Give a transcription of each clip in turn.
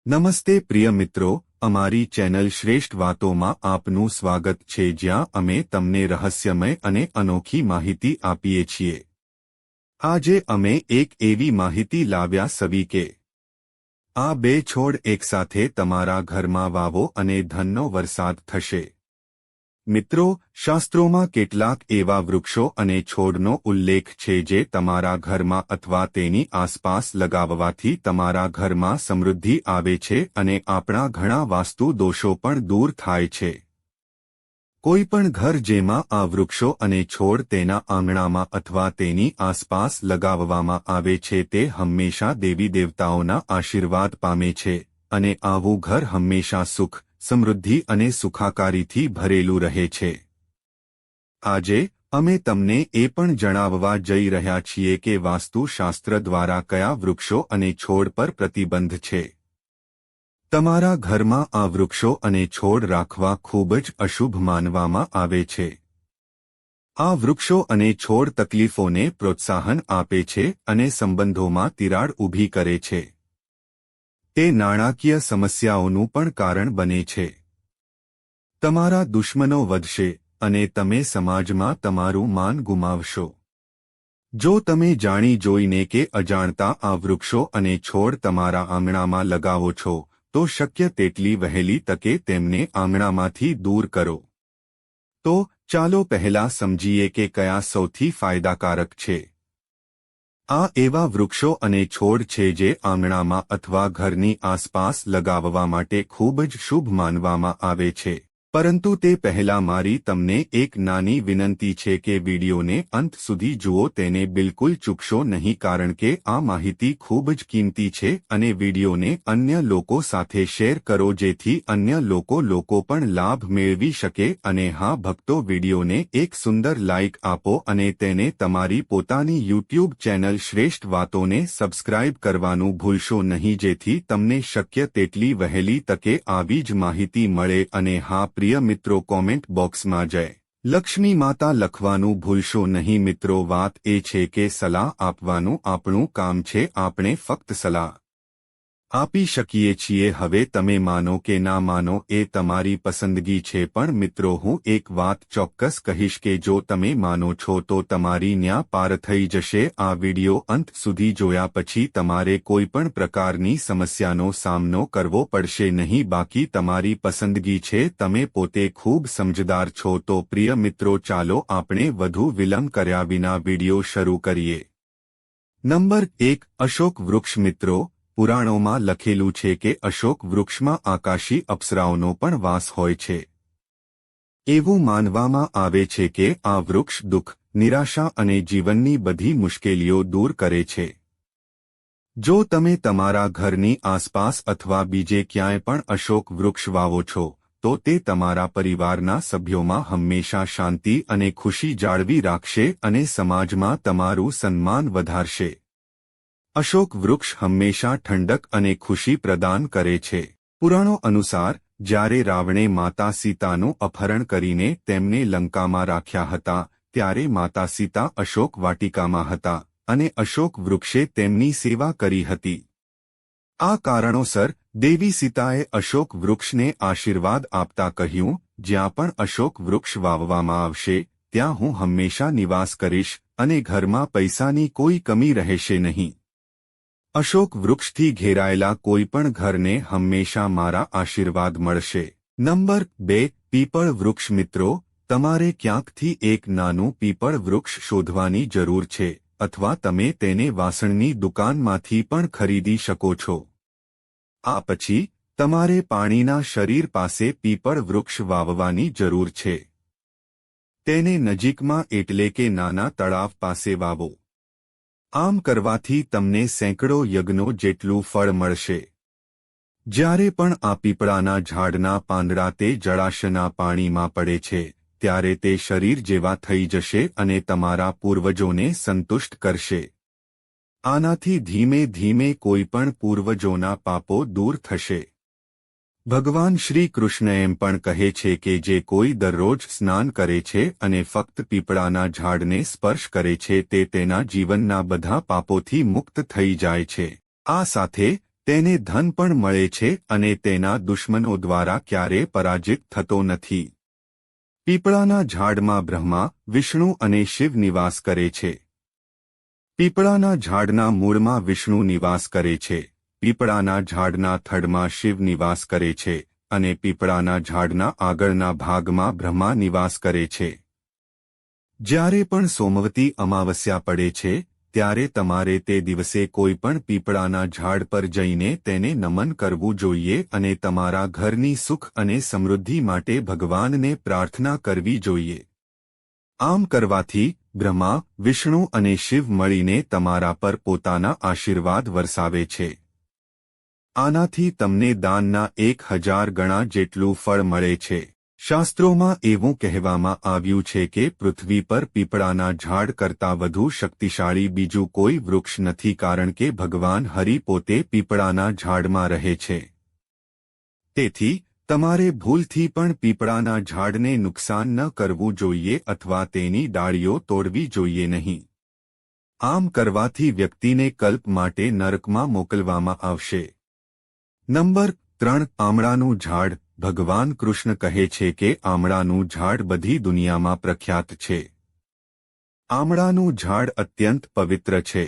નમસ્તે પ્રિય મિત્રો, અમારી ચેનલ શ્રેષ્ઠ વાતોમાં આપનું સ્વાગત છે, જ્યાં અમે તમને રહસ્યમય અને અનોખી માહિતી આપીએ છીએ. આજે અમે એક એવી માહિતી લાવ્યા સવી કે આ બે છોડ એકસાથે તમારા ઘરમાં વાવો અને ધનનો વરસાદ થશે. મિત્રો, શાસ્ત્રોમાં કેટલાક એવા વૃક્ષો અને છોડનો ઉલ્લેખ છે જે તમારા ઘરમાં અથવા તેની આસપાસ લગાવવાથી તમારા ઘરમાં સમૃદ્ધિ આવે છે અને આપણા ઘણા વાસ્તુ દોષો પણ દૂર થાય છે. કોઈપણ ઘર જેમાં આ વૃક્ષો અને છોડ તેના આંગણામાં અથવા તેની આસપાસ લગાવવામાં આવે છે તે હંમેશા દેવી દેવતાઓના આશીર્વાદ પામે છે અને આવું ઘર હંમેશા સુખ, સમૃદ્ધિ અને સુખાકારીથી ભરેલું રહે છે. આજે અમે તમને એ પણ જણાવવા જઈ રહ્યા છીએ કે વાસ્તુશાસ્ત્ર દ્વારા કયા વૃક્ષો અને છોડ પર પ્રતિબંધ છે. તમારા ઘરમાં આ વૃક્ષો અને છોડ રાખવા ખૂબ જ અશુભ માનવામાં આવે છે. આ વૃક્ષો અને છોડ તકલીફોને પ્રોત્સાહન આપે છે અને સંબંધોમાં તિરાડ ઊભી કરે છે. તે નાણાકીય સમસ્યાઓનું પણ કારણ બને છે. તમારા દુશ્મનો વધશે અને તમે સમાજમાં તમારું માન ગુમાવશો. જો તમે જાણી જોઈને કે અજાણતા આ વૃક્ષો અને છોડ તમારા આંગણામાં લગાવો છો, તો શક્ય તેટલી વહેલી તકે તેમને આંગણામાંથી દૂર કરો. તો ચાલો પહેલા સમજીએ કે કયા સૌથી ફાયદાકારક છે. આ એવા વૃક્ષો અને છોડ છે જે આંગણામાં અથવા ઘરની આસપાસ લગાવવા માટે ખૂબ જ શુભ માનવામાં આવે છે. પરંતુ તે પહેલા મારી તમને એક નાની વિનંતી છે કે વિડીયોને અંત સુધી જુઓ, તેને બિલકુલ ચૂકશો નહીં, કારણ કે આ માહિતી ખૂબ જ કિંમતી છે અને વિડીયોને અન્ય લોકો સાથે શેર કરો જેથી અન્ય લોકો પણ લાભ મેળવી શકે. અને હા ભક્તો, વિડીયોને એક સુંદર લાઇક આપો અને તેને તમારી પોતાની યુટ્યુબ ચેનલ શ્રેષ્ઠ વાતોને સબસ્ક્રાઇબ કરવાનું ભૂલશો નહીં, જેથી તમને શક્ય તેટલી વહેલી તકે આવી જ માહિતી મળે. અને હા પ્રિય મિત્રો, કોમેન્ટ બોક્સમાં જય લક્ષ્મી માતા લખવાનું ભૂલશો નહીં. મિત્રો, વાત એ છે કે સલાહ આપવાનું આપણું કામ છે, આપણે ફક્ત સલાહ આપી શકીએ છીએ. હવે તમે માનો કે ના માનો એ તમારી પસંદગી છે, પણ મિત્રો હું એક વાત ચોક્કસ કહીશ કે જો તમે માનો છો તો તમારી ન્યા પાર થઈ જશે. આ વિડિયો અંત સુધી જોયા પછી તમારે કોઈ પણ પ્રકારની સમસ્યાનો સામનો કરવો પડશે નહીં. બાકી તમારી પસંદગી છે, તમે પોતે ખૂબ સમજદાર છો. તો પ્રિય મિત્રો, ચાલો આપણે વધુ વિલંબ કર્યા વિના વિડિયો શરૂ કરીએ. નંબર 1, અશોક વૃક્ષ. મિત્રો, પુરાણોમાં લખેલું છે કે અશોક વૃક્ષમાં આકાશી અપ્સરાઓનો પણ વાસ હોય છે. એવું માનવામાં આવે છે કે આ વૃક્ષ દુઃખ, નિરાશા અને જીવનની બધી મુશ્કેલીઓ દૂર કરે છે. જો તમે તમારા ઘરની આસપાસ અથવા બીજે ક્યાંય પણ અશોક વૃક્ષ વાવો છો, તો તે તમારા પરિવારના સભ્યોમાં હંમેશા શાંતિ અને ખુશી જાળવી રાખશે અને સમાજમાં તમારું સન્માન વધારશે. અશોક વૃક્ષ હંમેશા ઠંડક અને ખુશી પ્રદાન કરે છે. પુરાણો અનુસાર જ્યારે રાવણે માતા સીતાનું અપહરણ કરીને તેમને લંકામાં રાખ્યા હતા, ત્યારે માતા સીતા અશોક વાટિકામાં હતા અને અશોક વૃક્ષે તેમની સેવા કરી હતી. આ કારણોસર દેવી સીતાએ અશોક વૃક્ષને આશીર્વાદ આપતા કહ્યું, જ્યાં પણ અશોક વૃક્ષ વાવવામાં આવશે ત્યાં હું હંમેશા નિવાસ કરીશ અને ઘરમાં પૈસાની કોઈ કમી રહેશે નહીં. અશોક વૃક્ષથી ઘેરાયેલા કોઈપણ ઘરને હંમેશા મારા આશીર્વાદ મળશે. નંબર 2, પીપળ વૃક્ષ. મિત્રો, તમારે ક્યાંકથી એક નાનું પીપળ વૃક્ષ શોધવાની જરૂર છે, અથવા તમે તેને વાસણની દુકાનમાંથી પણ ખરીદી શકો છો. આ પછી તમારે પાણીના શરીર પાસે પીપળ વૃક્ષ વાવવાની જરૂર છે. તેને નજીકમાં એટલે કે નાના તળાવ પાસે વાવો. આમ કરવાથી તમને સેંકડો યજ્ઞો જેટલું ફળ મળશે. જ્યારે પણ આ પીપળાના ઝાડના પાંદડા તે જળાશયના પાણીમાં પડે છે, ત્યારે તે શરીર જેવા થઈ જશે અને તમારા પૂર્વજોને સંતુષ્ટ કરશે. આનાથી ધીમે ધીમે કોઈપણ પૂર્વજોના પાપો દૂર થશે. ભગવાન શ્રી કૃષ્ણ એમ પણ કહે છે કે જે કોઈ દરરોજ સ્નાન કરે છે અને ફક્ત પીપળાના ઝાડને સ્પર્શ કરે છે તે તેના જીવનના બધા પાપોથી મુક્ત થઈ જાય છે. આ સાથે તેને ધન પણ મળે છે અને તેના દુશ્મનો દ્વારા ક્યારે પરાજિત થતો નથી. પીપળાના ઝાડમાં બ્રહ્મા, વિષ્ણુ અને શિવ નિવાસ કરે છે. પીપળાના ઝાડના મૂળમાં વિષ્ણુ નિવાસ કરે છે, પીપળાના ઝાડના થડમાં શિવ નિવાસ કરે છે અને પીપળાના ઝાડના આગળના ભાગમાં બ્રહ્મા નિવાસ કરે છે. જ્યારે પણ સોમવતી અમાવસ્યા પડે છે ત્યારે તમારે તે દિવસે કોઈ પણ પીપળાના ઝાડ પર જઈને તેને નમન કરવું જોઈએ અને તમારા ઘરની સુખ અને સમૃદ્ધિ માટે ભગવાનને પ્રાર્થના કરવી જોઈએ. આમ કરવાથી બ્રહ્મા, વિષ્ણુ અને શિવ મળીને તમારા પર પોતાના આશીર્વાદ વરસાવે છે. આનાથી તમને દાનના 1000 ગણા જેટલું ફળ મળે છે. શાસ્ત્રોમાં એવું કહેવામાં આવ્યું છે કે પૃથ્વી પર પીપળાના ઝાડ કરતાં વધુ શક્તિશાળી બીજું કોઈ વૃક્ષ નથી કારણ કે ભગવાન હરિ પોતે પીપળાના ઝાડમાં રહે છે. તેથી તમારે ભૂલથી પણ પીપળાના ઝાડને નુકસાન ન કરવું જોઈએ અથવા તેની ડાળીઓ તોડવી જોઈએ નહીં. આમ કરવાથી વ્યક્તિને કલ્પ માટે નરકમાં મોકલવામાં આવશે. નંબર 3. આમળાનું ઝાડ. ભગવાન કૃષ્ણ કહે છે કે આમળાનું ઝાડ બધી દુનિયામાં પ્રખ્યાત છે. આમળાનું ઝાડ અત્યંત પવિત્ર છે.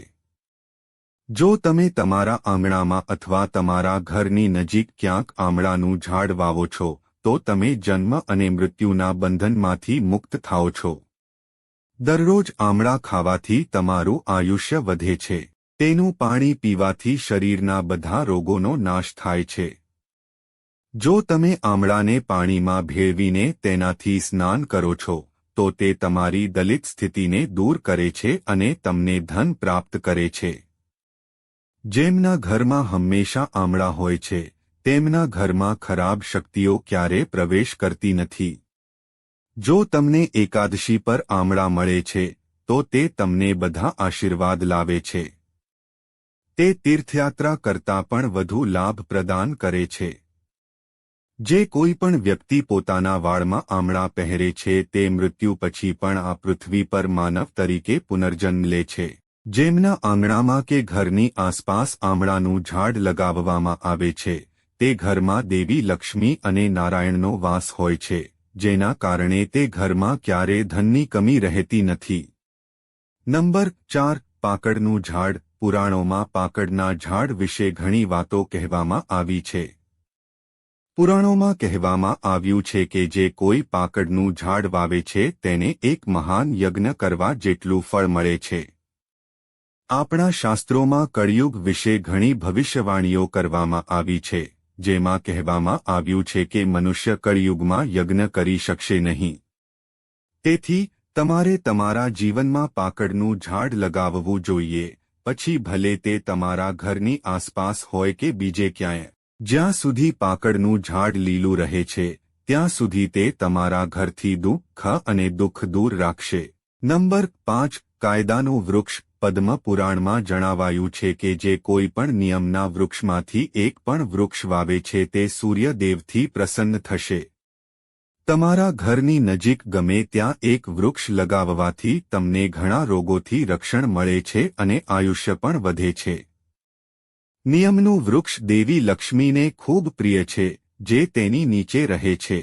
જો તમે તમારા આંગણામાં અથવા તમારા ઘરની નજીક ક્યાંક આમળાનું ઝાડ વાવો છો તો તમે જન્મ અને મૃત્યુના બંધનમાંથી મુક્ત થાઓ છો. દરરોજ આમળા ખાવાથી તમારું આયુષ્ય વધે છે. તેનું પાણી પીવાથી શરીરના બધા રોગોનો નાશ થાય છે. જો તમે આમળાને પાણીમાં ભેળવીને તેનાથી સ્નાન કરો છો તો તે તમારી દલિત સ્થિતિને દૂર કરે છે અને તમને ધન પ્રાપ્ત કરે છે. જેમના ઘરમાં હંમેશા આમળા હોય છે તેમના ઘરમાં ખરાબ શક્તિઓ ક્યારે પ્રવેશ કરતી નથી. જો તમને એકાદશી પર આમળા મળે છે તો તે તમને બધા આશીર્વાદ લાવે છે. તે તીર્થયાત્રા કરતાં પણ વધુ લાભ પ્રદાન કરે છે. જે કોઈ પણ વ્યક્તિ પોતાના વાળમાં આમળા પહેરે છે તે મૃત્યુ પછી પણ આ પૃથ્વી પર માનવ તરીકે પુનર્જન્મ લે છે. જેમના આંગણામાં કે ઘરની આસપાસ આમળાનું ઝાડ લગાવવામાં આવે છે તે ઘરમાં દેવી લક્ષ્મી અને નારાયણનો વાસ હોય છે, જેના કારણે તે ઘરમાં ક્યારે ધનની કમી રહેતી નથી. નંબર 4. પાકડનું ઝાડ. પુરાણોમાં પાકડના ઝાડ વિશે ઘણી વાતો કહેવામાં આવી છે. પુરાણોમાં કહેવામાં આવ્યું છે કે જે કોઈ પાકડનું ઝાડ વાવે છે તેને એક મહાન યજ્ઞ કરવા જેટલું ફળ મળે છે. આપણા શાસ્ત્રોમાં કળિયુગ વિશે ઘણી ભવિષ્યવાણીઓ કરવામાં આવી છે, જેમાં કહેવામાં આવ્યું છે કે મનુષ્ય કળિયુગમાં યજ્ઞ કરી શકશે નહીં. તેથી તમારે તમારા જીવનમાં પાકડનું ઝાડ લગાવવું જોઈએ, પછી ભલે તે તમારા ઘરની આસપાસ હોય કે બીજે ક્યાંય. જ્યાં સુધી પાકડનું ઝાડ લીલું રહે છે ત્યાં સુધી તે તમારા ઘરથી દુઃખ અને દુઃખ દૂર રાખશે. નંબર 5. કાયદાનું વૃક્ષ. પદ્મ પુરાણમાં જણાવાયું છે કે જે કોઈ પણ નિયમના વૃક્ષમાંથી એક પણ વૃક્ષ વાવે છે તે સૂર્યદેવથી પ્રસન્ન થશે. તમારા ઘરની નજીક ગમે ત્યાં એક વૃક્ષ લગાવવાથી તમને ઘણા રોગોથી રક્ષણ મળે છે અને આયુષ્ય પણ વધે છે. નિયમનું વૃક્ષ દેવી લક્ષ્મીને ખૂબ પ્રિય છે, જે તેની નીચે રહે છે.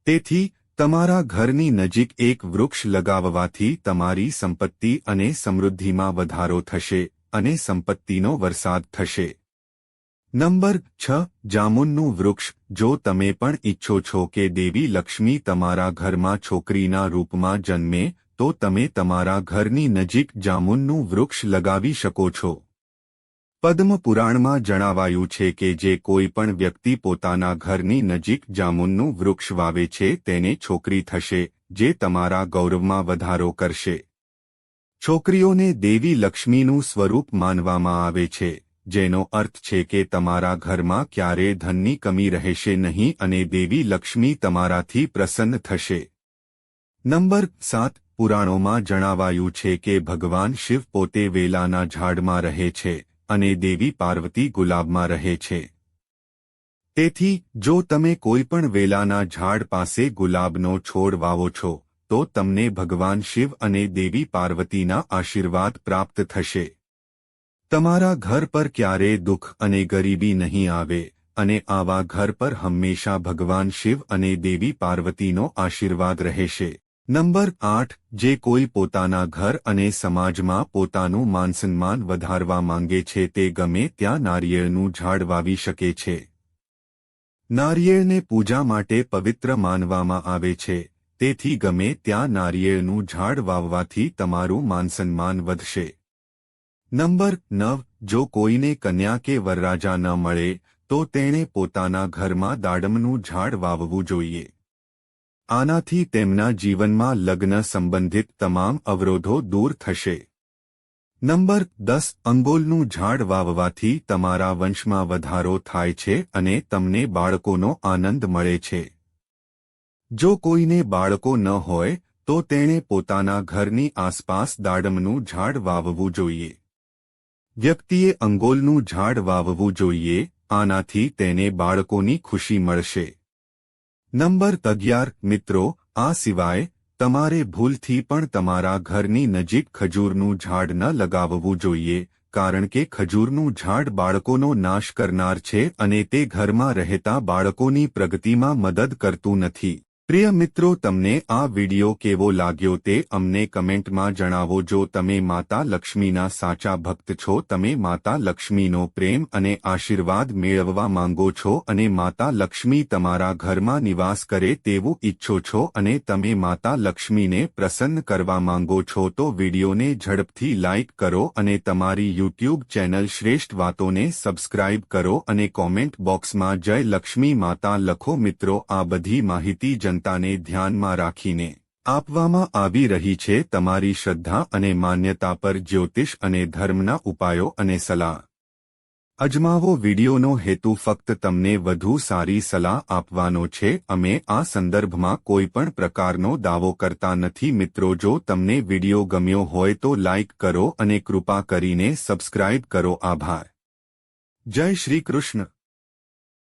તેથી તમારા ઘરની નજીક એક વૃક્ષ લગાવવાથી તમારી સંપત્તિ અને સમૃદ્ધિમાં વધારો થશે અને સંપત્તિનો વરસાદ થશે. નંબર 6. જામુનનું વૃક્ષ. જો તમે પણ ઈચ્છો છો કે દેવી લક્ષ્મી તમારા ઘરમાં છોકરીના રૂપમાં જન્મે તો તમે તમારા ઘરની નજીક જામુનનું વૃક્ષ લગાવી શકો છો. પદ્મ પુરાણમાં જણાવાયું છે કે જે કોઈ પણ વ્યક્તિ પોતાના ઘરની નજીક જામુનનું વૃક્ષ વાવે છે તેને છોકરી થશે, જે તમારા ગૌરવમાં વધારો કરશે. છોકરીઓને દેવી લક્ષ્મીનું સ્વરૂપ માનવામાં આવે છે, જેનો અર્થ છે કે તમારા ઘરમાં ક્યારે ધનની કમી રહેશે નહીં અને દેવી લક્ષ્મી તમારાથી પ્રસન્ન થશે. નંબર 7. પુરાણોમાં જણાવાયું છે કે ભગવાન શિવ પોતે વેલાના ઝાડમાં રહે છે અને દેવી પાર્વતી ગુલાબમાં રહે છે. તેથી જો તમે કોઈ પણ વેલાના ઝાડ પાસે ગુલાબનો છોડ વાવો છો તો તમને ભગવાન શિવ અને દેવી પાર્વતીના આશીર્વાદ પ્રાપ્ત થશે. તમારા ઘર પર ક્યારેય દુઃખ અને ગરીબી નહીં આવે અને આવા ઘર પર હંમેશા ભગવાન શિવ અને દેવી પાર્વતીનો આશીર્વાદ રહેશે. નંબર 8. જે કોઈ પોતાના ઘર અને સમાજમાં પોતાનું માનસન્માન વધારવા માંગે છે તે ગમે ત્યાં નારિયેળનું ઝાડ વાવી શકે છે. નારિયેળને પૂજા માટે પવિત્ર માનવામાં આવે છે, તેથી ગમે ત્યાં નારિયેળનું ઝાડ વાવવાથી તમારું માનસન્માન વધશે. નંબર 9. જો કોઈને કન્યા કે વરરાજા ન મળે તો તેણે પોતાના ઘરમાં દાડમનું ઝાડ વાવવું જોઈએ. આનાથી તેમના જીવનમાં લગ્ન સંબંધિત તમામ અવરોધો દૂર થશે. નંબર 10. અંગોલનું ઝાડ વાવવાથી તમારા વંશમાં વધારો થાય છે અને તમને બાળકોનો આનંદ મળે છે. જો કોઈને બાળકો ન હોય તો તેણે પોતાના ઘરની આસપાસ દાડમનું ઝાડ વાવવું જોઈએ. વ્યક્તિએ અંગોલનું ઝાડ વાવવું જોઈએ, આનાથી તેને બાળકોની ખુશી મળશે. નંબર 11. મિત્રો, આ સિવાય તમારે ભૂલથી પણ તમારા ઘરની નજીક ખજૂરનું ઝાડ ન લગાવવું જોઈએ, કારણ કે ખજૂરનું ઝાડ બાળકોનો નાશ કરનાર છે અને તે ઘરમાં રહેતા બાળકોની પ્રગતિમાં મદદ કરતું નથી. પ્રિય મિત્રો, તમને આ વિડિયો કેવો લાગ્યો તે અમને કમેન્ટમાં જણાવો. જો તમે માતા લક્ષ્મીના સાચા ભક્ત છો, તમે માતા લક્ષ્મીનો પ્રેમ અને આશીર્વાદ મેળવવા માંગો છો અને માતા લક્ષ્મી તમારા ઘરમાં નિવાસ કરે તેવું ઈચ્છો છો અને તમે માતા લક્ષ્મીને પ્રસન્ન કરવા માંગો છો તો વિડિયોને ઝડપથી લાઇક કરો અને તમારી યુટ્યુબ ચેનલ શ્રેષ્ઠ વાતોને સબસ્ક્રાઇબ કરો અને કોમેન્ટ બોક્સમાં જય લક્ષ્મી માતા લખો. મિત્રો, આ બધી માહિતી જનતાને ધ્યાનમાં રાખીને આપવામાં આવી રહી છે. તમારી શ્રદ્ધા અને માન્યતા પર જ્યોતિષ અને ધર્મના ઉપાયો અને સલાહ અજમાવો. વિડિયોનો હેતુ ફક્ત તમને વધુ સારી સલાહ આપવાનો છે. અમે આ સંદર્ભમાં કોઈપણ પ્રકારનો દાવો કરતા નથી. મિત્રો, જો તમને વિડિયો ગમ્યો હોય તો લાઇક કરો અને કૃપા કરીને સબસ્ક્રાઇબ કરો. આભાર. જય શ્રી કૃષ્ણ.